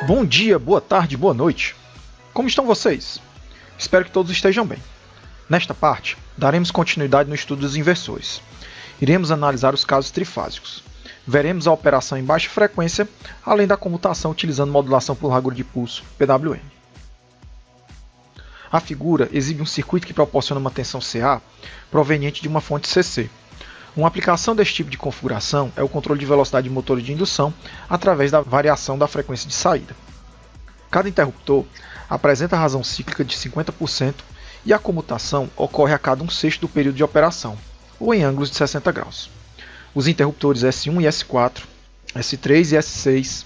Bom dia, boa tarde, boa noite. Como estão vocês? Espero que todos estejam bem. Nesta parte, daremos continuidade no estudo dos inversores. Iremos analisar os casos trifásicos. Veremos a operação em baixa frequência, além da comutação utilizando modulação por largura de pulso, PWM. A figura exibe um circuito que proporciona uma tensão CA proveniente de uma fonte CC. Uma aplicação deste tipo de configuração é o controle de velocidade de motores de indução através da variação da frequência de saída. Cada interruptor apresenta razão cíclica de 50% e a comutação ocorre a cada 1/6 do período de operação, ou em ângulos de 60 graus. Os interruptores S1 e S4, S3 e S6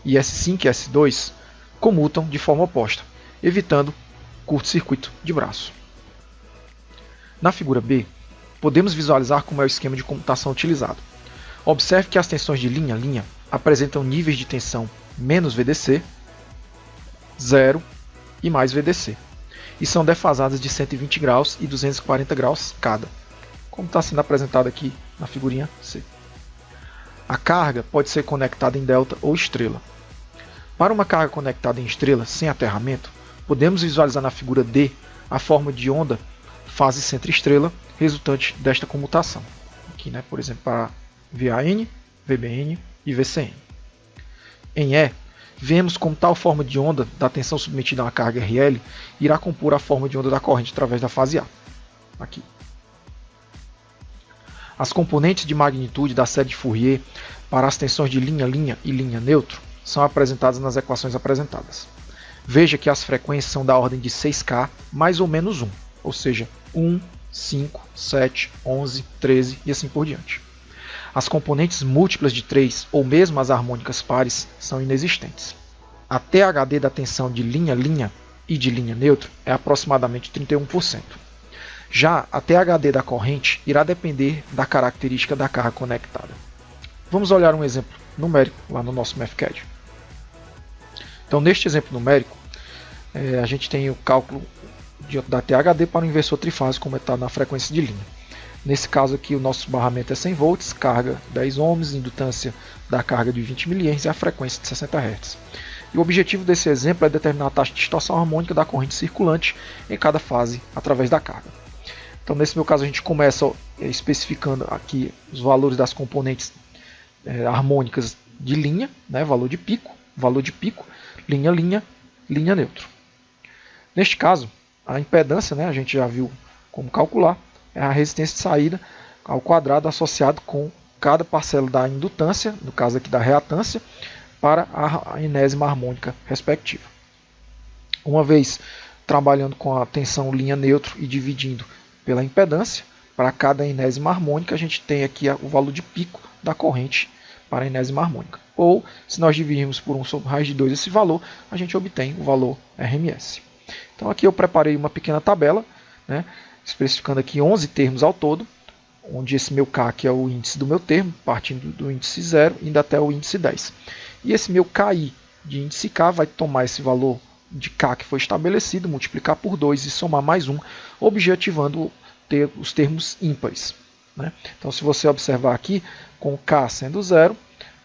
e S5 e S2 comutam de forma oposta, evitando curto-circuito de braço. Na figura B, podemos visualizar como é o esquema de comutação utilizado. Observe que as tensões de linha-linha apresentam níveis de tensão menos VDC, 0 e mais VDC, e são defasadas de 120 graus e 240 graus cada, como está sendo apresentado aqui na figurinha C. A carga pode ser conectada em delta ou estrela. Para uma carga conectada em estrela sem aterramento, podemos visualizar na figura D a forma de onda fase centro-estrela resultante desta comutação. Aqui, por exemplo, para VAN, VBN e VCN. Em E, vemos como tal forma de onda da tensão submetida a uma carga RL irá compor a forma de onda da corrente através da fase A. Aqui. As componentes de magnitude da série de Fourier para as tensões de linha-linha e linha-neutro são apresentadas nas equações apresentadas. Veja que as frequências são da ordem de 6K mais ou menos 1, ou seja, 1, 5, 7, 11, 13 e assim por diante. As componentes múltiplas de 3 ou mesmo as harmônicas pares são inexistentes. A THD da tensão de linha-linha e de linha-neutro é aproximadamente 31%. Já a THD da corrente irá depender da característica da carga conectada. Vamos olhar um exemplo numérico lá no nosso MathCAD. Então, neste exemplo numérico, a gente tem o cálculo da THD para o inversor trifásico como está na frequência de linha. Nesse caso aqui, o nosso barramento é 100 volts, carga 10 ohms, indutância da carga de 20 mA e a frequência de 60 Hz. E o objetivo desse exemplo é determinar a taxa de distorção harmônica da corrente circulante em cada fase através da carga. Então, nesse meu caso, a gente começa especificando aqui os valores das componentes harmônicas de linha, valor de pico, linha-linha, linha-neutro. Neste caso, a impedância, a gente já viu como calcular, é a resistência de saída ao quadrado associado com cada parcela da indutância, no caso aqui da reatância, para a enésima harmônica respectiva. Uma vez trabalhando com a tensão linha-neutro e dividindo pela impedância, para cada enésima harmônica, a gente tem aqui o valor de pico da corrente para a enésima harmônica. Ou, se nós dividirmos por 1 sobre raiz de 2 esse valor, a gente obtém o valor RMS. Então aqui eu preparei uma pequena tabela, especificando aqui 11 termos ao todo, onde esse meu K aqui é o índice do meu termo, partindo do índice 0 indo até o índice 10. E esse meu KI de índice K vai tomar esse valor de K que foi estabelecido, multiplicar por 2 e somar mais 1, objetivando ter os termos ímpares. Então, se você observar aqui, com K sendo 0,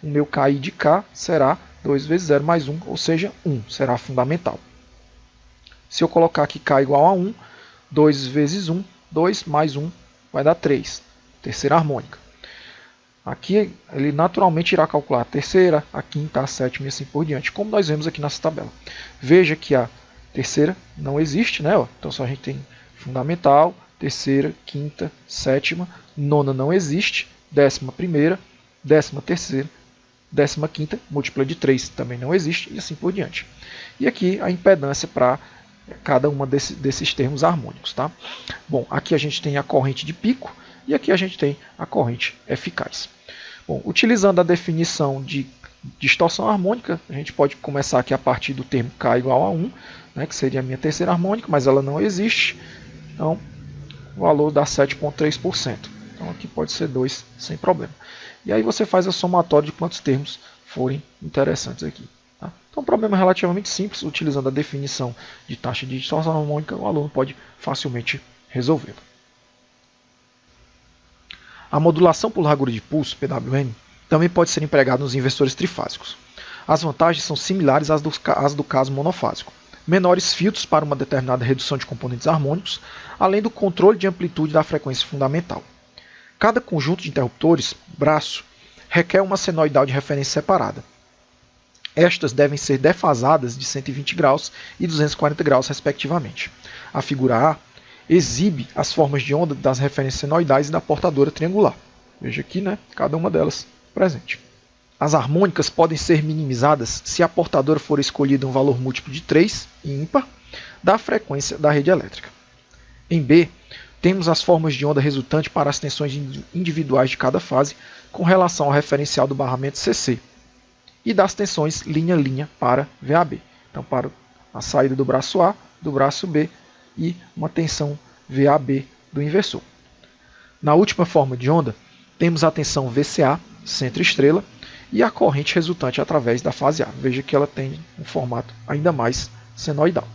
o meu KI de K será 2 vezes 0 mais 1, ou seja, 1, será fundamental. Se eu colocar aqui K igual a 1, 2 vezes 1, 2 mais 1 vai dar 3, terceira harmônica. Aqui ele naturalmente irá calcular a terceira, a quinta, a sétima e assim por diante, como nós vemos aqui nessa tabela. Veja que a terceira não existe, então só a gente tem fundamental, terceira, quinta, sétima, nona não existe, 11ª, 13ª, 15ª, múltipla de 3 também não existe e assim por diante. E aqui a impedância para cada uma desses termos harmônicos. Bom, aqui a gente tem a corrente de pico e aqui a gente tem a corrente eficaz. Bom, utilizando a definição de distorção harmônica, a gente pode começar aqui a partir do termo K igual a 1, que seria a minha terceira harmônica, mas ela não existe. Então, o valor dá 7,3%. Então, aqui pode ser 2 sem problema. E aí você faz a somatória de quantos termos forem interessantes aqui. Então, um problema relativamente simples, utilizando a definição de taxa de distorção harmônica, o aluno pode facilmente resolvê-lo. A modulação por largura de pulso, PWM, também pode ser empregada nos inversores trifásicos. As vantagens são similares às do caso monofásico. Menores filtros para uma determinada redução de componentes harmônicos, além do controle de amplitude da frequência fundamental. Cada conjunto de interruptores, braço, requer uma senoidal de referência separada. Estas devem ser defasadas de 120 graus e 240 graus, respectivamente. A figura A exibe as formas de onda das referências senoidais e da portadora triangular. Veja aqui, né, cada uma delas presente. As harmônicas podem ser minimizadas se a portadora for escolhida um valor múltiplo de 3, ímpar, da frequência da rede elétrica. Em B, temos as formas de onda resultantes para as tensões individuais de cada fase com relação ao referencial do barramento CC e das tensões linha-linha para VAB. Então, para a saída do braço A, do braço B e uma tensão VAB do inversor. Na última forma de onda, temos a tensão VCA, centro-estrela, e a corrente resultante através da fase A. Veja que ela tem um formato ainda mais senoidal.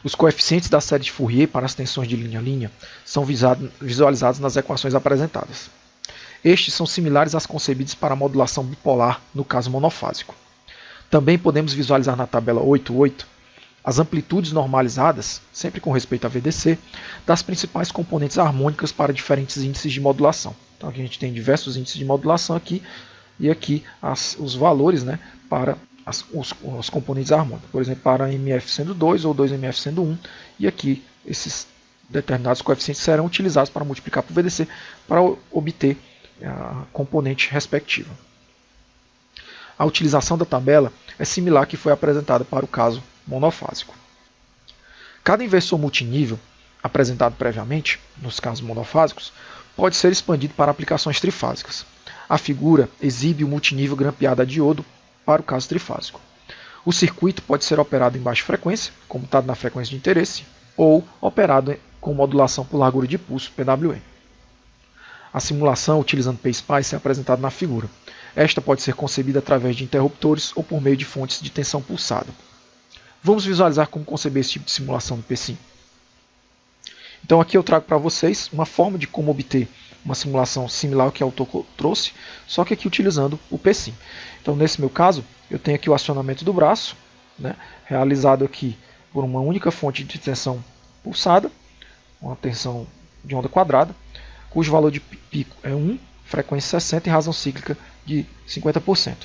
Os coeficientes da série de Fourier para as tensões de linha-linha são visualizados nas equações apresentadas. Estes são similares às concebidas para a modulação bipolar no caso monofásico. Também podemos visualizar na tabela 8.8 as amplitudes normalizadas, sempre com respeito a VDC, das principais componentes harmônicas para diferentes índices de modulação. Então aqui a gente tem diversos índices de modulação aqui, e aqui os valores, né, para os componentes harmônicos. Por exemplo, para MF sendo 2 ou 2MF sendo 1. E aqui esses determinados coeficientes serão utilizados para multiplicar por VDC para obter a componente respectiva. A utilização da tabela é similar à que foi apresentada para o caso monofásico. Cada inversor multinível apresentado previamente, nos casos monofásicos, pode ser expandido para aplicações trifásicas. A figura exibe o multinível grampeado a diodo para o caso trifásico. O circuito pode ser operado em baixa frequência, comutado na frequência de interesse, ou operado com modulação por largura de pulso, PWM. A simulação utilizando PSpice é apresentada na figura. Esta pode ser concebida através de interruptores ou por meio de fontes de tensão pulsada. Vamos visualizar como conceber esse tipo de simulação no PSIM. Então aqui eu trago para vocês uma forma de como obter uma simulação similar ao que o autor trouxe, só que aqui utilizando o PSIM. Então nesse meu caso, eu tenho aqui o acionamento do braço, né, realizado aqui por uma única fonte de tensão pulsada, uma tensão de onda quadrada, cujo valor de pico é 1, frequência 60 e razão cíclica de 50%.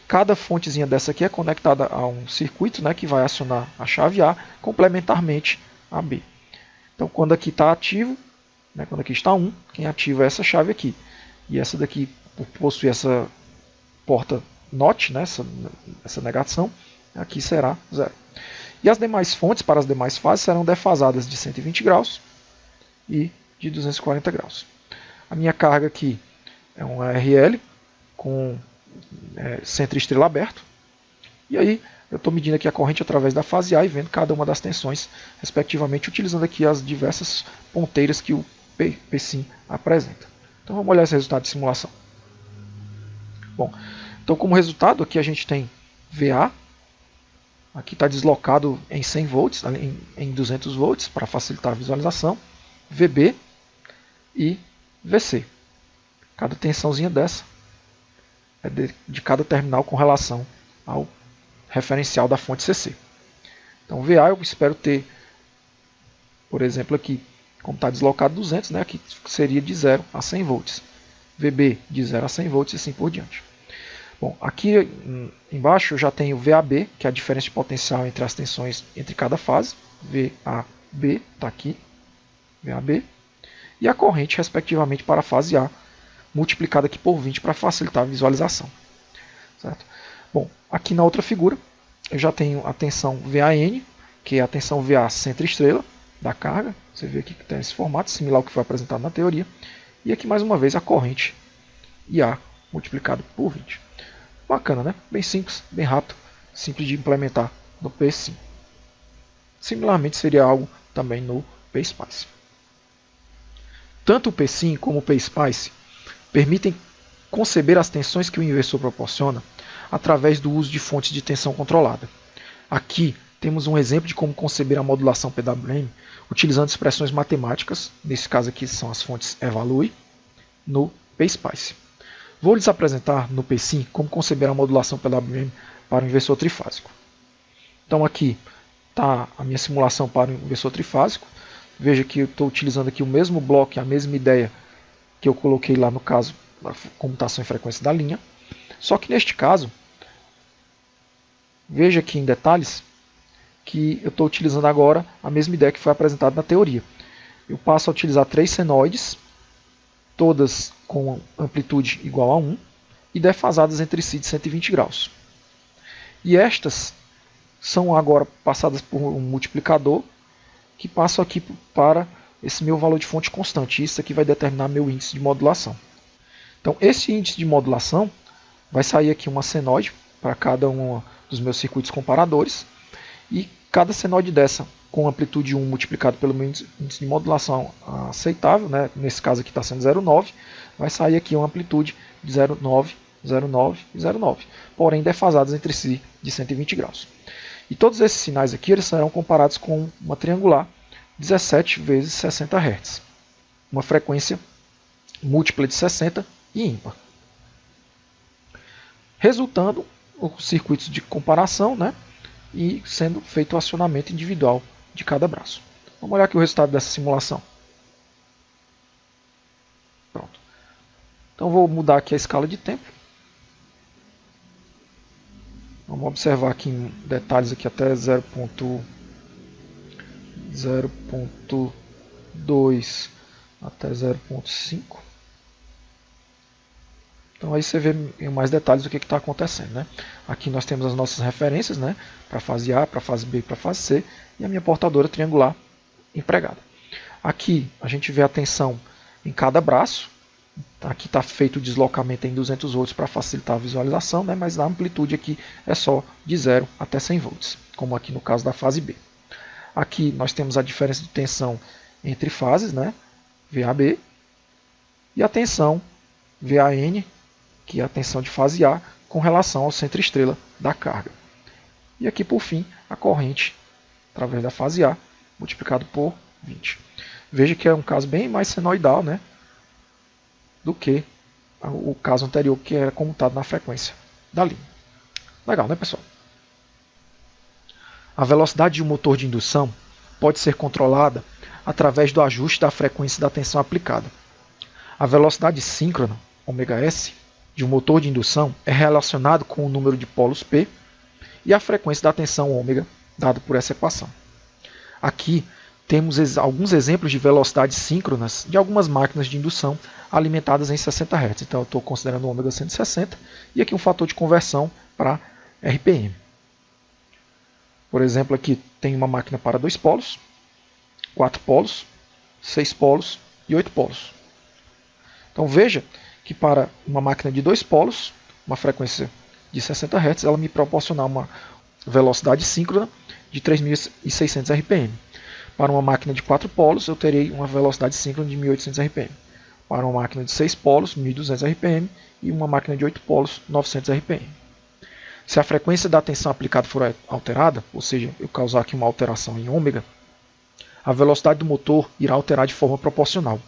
Cada fontezinha dessa aqui é conectada a um circuito, né, que vai acionar a chave A complementarmente a B. Então quando aqui está ativo, né, quando aqui está 1, quem ativa é essa chave aqui. E essa daqui, por possuir essa porta NOT, né, essa negação, aqui será 0. E as demais fontes para as demais fases serão defasadas de 120 graus e de 240 graus. A minha carga aqui é um RL com centro estrela aberto. E aí eu estou medindo aqui a corrente através da fase A e vendo cada uma das tensões, respectivamente, utilizando aqui as diversas ponteiras que o PSIM apresenta. Então vamos olhar esse resultado de simulação. Bom, então como resultado aqui a gente tem VA, aqui está deslocado em 100 volts, em 200 volts para facilitar a visualização, VB e VC. Cada tensãozinha dessa é de cada terminal com relação ao referencial da fonte CC. Então VA eu espero ter, por exemplo aqui, como está deslocado 200, né, aqui seria de 0 a 100 volts. VB de 0 a 100 volts e assim por diante. Bom, aqui embaixo eu já tenho VAB, que é a diferença de potencial entre as tensões entre cada fase. VAB está aqui, VAB. E a corrente, respectivamente, para a fase A, multiplicada aqui por 20 para facilitar a visualização. Certo? Bom, aqui na outra figura, eu já tenho a tensão VAN, que é a tensão VA centro-estrela da carga. Você vê aqui que tem esse formato, similar ao que foi apresentado na teoria. E aqui, mais uma vez, a corrente IA multiplicado por 20. Bacana, né? Bem simples, bem rápido, simples de implementar no PSIM. Similarmente, seria algo também no PSpice. Tanto o PSIM como o PSpice permitem conceber as tensões que o inversor proporciona através do uso de fontes de tensão controlada. Aqui temos um exemplo de como conceber a modulação PWM utilizando expressões matemáticas, nesse caso aqui são as fontes Evalue, no PSpice. Vou lhes apresentar no PSIM como conceber a modulação PWM para o inversor trifásico. Então aqui está a minha simulação para o inversor trifásico. Veja que eu estou utilizando aqui o mesmo bloco, a mesma ideia que eu coloquei lá no caso da comutação e frequência da linha. Só que neste caso, veja aqui em detalhes que eu estou utilizando agora a mesma ideia que foi apresentada na teoria. Eu passo a utilizar 3 senoides, todas com amplitude igual a 1 e defasadas entre si de 120 graus. E estas são agora passadas por um multiplicador que passa aqui para esse meu valor de fonte constante. Isso aqui vai determinar meu índice de modulação. Então esse índice de modulação vai sair aqui uma senoide para cada um dos meus circuitos comparadores. E cada senoide dessa com amplitude 1 multiplicado pelo meu índice de modulação aceitável, né? Nesse caso aqui está sendo 0,9, vai sair aqui uma amplitude de 0,9, 0,9 e 0,9, porém defasadas entre si de 120 graus. E todos esses sinais aqui eles serão comparados com uma triangular 17 vezes 60 Hz, uma frequência múltipla de 60 e ímpar. Resultando os circuitos de comparação, né? E sendo feito o acionamento individual de cada braço. Vamos olhar aqui o resultado dessa simulação. Pronto. Então vou mudar aqui a escala de tempo. Vamos observar aqui em detalhes aqui até 0.2 até 0.5. Então aí você vê em mais detalhes o que está acontecendo, né? Aqui nós temos as nossas referências, né? Para a fase A, para a fase B e para a fase C. E a minha portadora triangular empregada. Aqui a gente vê a tensão em cada braço. Aqui está feito o deslocamento em 200 volts para facilitar a visualização, né? Mas a amplitude aqui é só de 0 até 100 volts, como aqui no caso da fase B. Aqui nós temos a diferença de tensão entre fases, né? VAB, e a tensão VAN, que é a tensão de fase A, com relação ao centro estrela da carga. E aqui, por fim, a corrente através da fase A, multiplicado por 20. Veja que é um caso bem mais senoidal, né, do que o caso anterior, que era comutado na frequência da linha. Legal, né, pessoal? A velocidade de um motor de indução pode ser controlada através do ajuste da frequência da tensão aplicada. A velocidade síncrona, ωs, de um motor de indução é relacionado com o número de polos P e a frequência da tensão ω, dado por essa equação. Aqui temos alguns exemplos de velocidades síncronas de algumas máquinas de indução alimentadas em 60 Hz. Então eu estou considerando o ω 160 e aqui um fator de conversão para RPM. Por exemplo, aqui tem uma máquina para 2 polos, 4 polos, 6 polos e 8 polos. Então veja que para uma máquina de 2 polos, uma frequência de 60 Hz, ela me proporcionar uma velocidade síncrona de 3.600 RPM. Para uma máquina de 4 polos, eu terei uma velocidade síncrona de 1.800 RPM. Para uma máquina de 6 polos, 1.200 RPM. E uma máquina de 8 polos, 900 RPM. Se a frequência da tensão aplicada for alterada, ou seja, eu causar aqui uma alteração em ω, a velocidade do motor irá alterar de forma proporcional.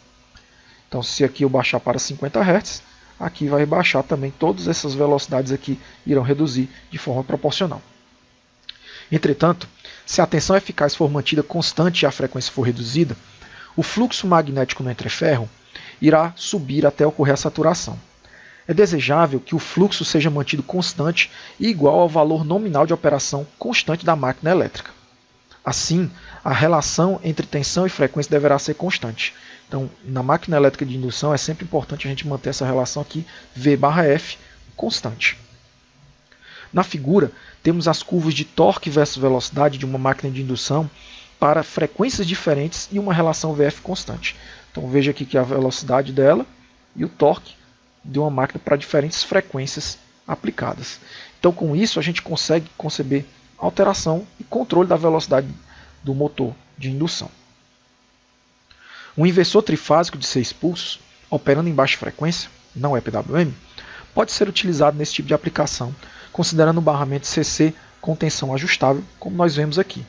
Então, se aqui eu baixar para 50 Hz, aqui vai baixar também, todas essas velocidades aqui irão reduzir de forma proporcional. Entretanto, se a tensão eficaz for mantida constante e a frequência for reduzida, o fluxo magnético no entreferro irá subir até ocorrer a saturação. É desejável que o fluxo seja mantido constante e igual ao valor nominal de operação constante da máquina elétrica. Assim, a relação entre tensão e frequência deverá ser constante. Então, na máquina elétrica de indução é sempre importante a gente manter essa relação aqui, V/F, constante. Na figura, temos as curvas de torque versus velocidade de uma máquina de indução para frequências diferentes e uma relação VF constante. Então veja aqui que a velocidade dela e o torque de uma máquina para diferentes frequências aplicadas. Então com isso a gente consegue conceber alteração e controle da velocidade do motor de indução. Um inversor trifásico de 6 pulsos, operando em baixa frequência, não é PWM, pode ser utilizado nesse tipo de aplicação, considerando o barramento CC com tensão ajustável, como nós vemos aqui.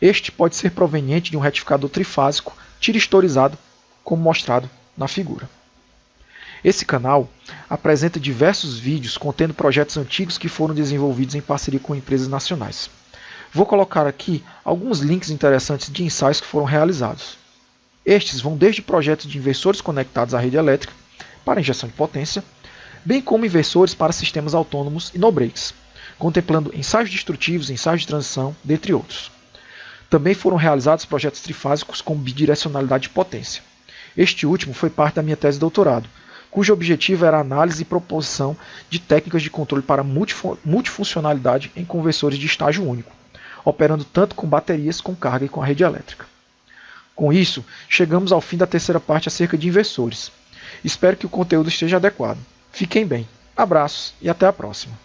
Este pode ser proveniente de um retificador trifásico tiristorizado, como mostrado na figura. Esse canal apresenta diversos vídeos contendo projetos antigos que foram desenvolvidos em parceria com empresas nacionais. Vou colocar aqui alguns links interessantes de ensaios que foram realizados. Estes vão desde projetos de inversores conectados à rede elétrica para injeção de potência, bem como inversores para sistemas autônomos e no-breaks, contemplando ensaios destrutivos, ensaios de transição, dentre outros. Também foram realizados projetos trifásicos com bidirecionalidade de potência. Este último foi parte da minha tese de doutorado, cujo objetivo era a análise e proposição de técnicas de controle para multifuncionalidade em conversores de estágio único, operando tanto com baterias, com carga e com a rede elétrica. Com isso, chegamos ao fim da terceira parte acerca de inversores. Espero que o conteúdo esteja adequado. Fiquem bem, abraços e até a próxima.